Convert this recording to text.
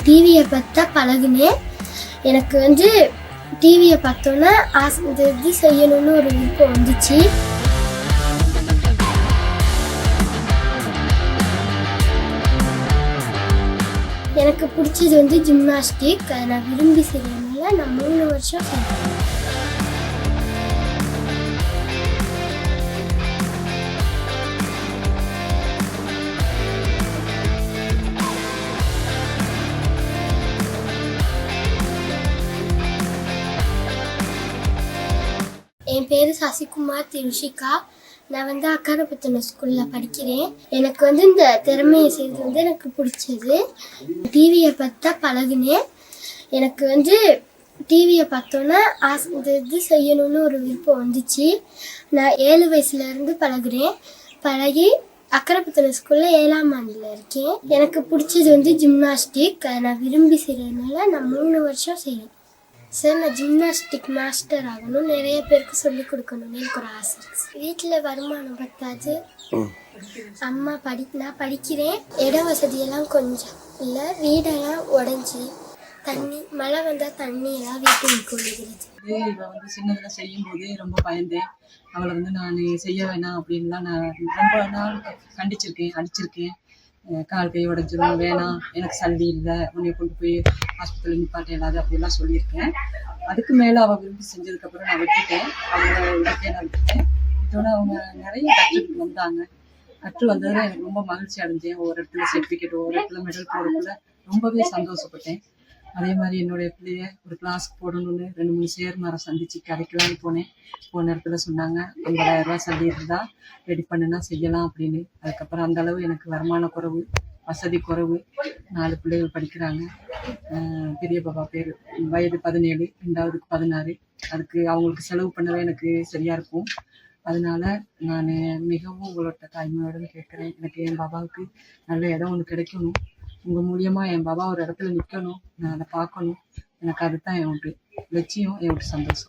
டிவியை பார்த்தா பழகுனேன். எனக்கு வந்து டிவியை பார்த்தோன்னா இந்த இது செய்யணும்னு ஒரு விருப்பம் வந்துச்சு. எனக்கு பிடிச்சது வந்து ஜிம்னாஸ்டிக். அதை நான் விரும்பி செய்யறதுனால நான் 3 வருஷம் செய்வேன். என் பேர் சசிகுமார் திருஷிகா. நான் வந்து அக்காரபுத்தன ஸ்கூலில் படிக்கிறேன். எனக்கு வந்து இந்த திறமையை செய்கிறது வந்து எனக்கு பிடிச்சது. டிவியை பார்த்தா பழகுனேன். எனக்கு வந்து டிவியை பார்த்தோன்னா இந்த இது செய்யணும்னு ஒரு விருப்பம் வந்துச்சு. நான் 7 வயசுலேருந்து பழகுறேன். பழகி அக்கரைப்புத்தன ஸ்கூலில் 7ஆம் ஆண்டில் இருக்கேன். எனக்கு பிடிச்சது வந்து ஜிம்னாஸ்டிக். அதை நான் விரும்பி செய்கிறதுனால நான் 3 வருஷம் செய்வேன். சார், நான் ஜிம்னாஸ்டிக் மாஸ்டர் ஆகணும், நிறைய பேருக்கு சொல்லிக் கொடுக்கணும்னு எனக்கு ஒரு ஆசை இருக்குது. வீட்டில் வருமானம் பத்தாது. அம்மா நான் படிக்கிறேன். இட வசதியெல்லாம் கொஞ்சம் இல்லை. வீடெல்லாம் உடஞ்சி மழை வந்தால் தண்ணியெல்லாம் வீட்டுக்கு கொள்ளுகிறது. இவள் வந்து சின்னதில் செய்யும் போதே ரொம்ப பயந்தேன். அவளை வந்து நான் செய்ய வேணாம் அப்படின்லாம் நான் ரொம்ப நாள் கண்டிச்சிருக்கேன், அடிச்சிருக்கேன். கால் கை உடஞ்சிரும், வேணாம், எனக்கு சளி இல்லை, உன்னை கொண்டு போய் ஹாஸ்பிட்டலில் நிப்பாட்ட இல்லாது அப்படின்லாம் சொல்லியிருக்கேன். அதுக்கு மேலே அவள் விரும்பி செஞ்சதுக்கப்புறம் நான் விட்டுட்டேன். அவங்கள விட்டுட்டேன். இதோட அவங்க நிறைய கற்றுக்கிட்டு வந்தாங்க. கற்று வந்ததில் எனக்கு ரொம்ப மகிழ்ச்சி அடைஞ்சேன். ஒரு இடத்துல சர்டிஃபிகேட், ஒரு இடத்துல மெடல் போடுறதுல ரொம்பவே சந்தோஷப்பட்டேன். அதே மாதிரி என்னுடைய பிள்ளைய ஒரு கிளாஸ்க்கு போடணும்னு 2-3 சேர்மாரை சந்திச்சு கிடைக்கலான்னு போனேன். போன இடத்துல சொன்னாங்க 50,000 ரூபா சல்லி இருந்தால் ரெடி பண்ணுனா செய்யலாம் அப்படின்னு. அதுக்கப்புறம் அந்த அளவு எனக்கு வருமான குறைவு, வசதி குறைவு. 4 பிள்ளைகள் படிக்கிறாங்க. பெரிய பாப்பா பேர் வயது 17, 2வதுக்கு 16. அதுக்கு அவங்களுக்கு செலவு பண்ணவே எனக்கு சரியாக இருக்கும். அதனால நான் மிகவும் உங்களோட தாய்மையோடு கேட்குறேன். எனக்கு என் பாபாவுக்கு நல்ல இடம் ஒன்று கிடைக்கணும். உங்கள் மூலியமாக என் பாபா ஒரு இடத்துல நிற்கணும், நான் அதை பார்க்கணும். எனக்கு அதுதான் என் லட்சியம், என் சந்தோஷம்.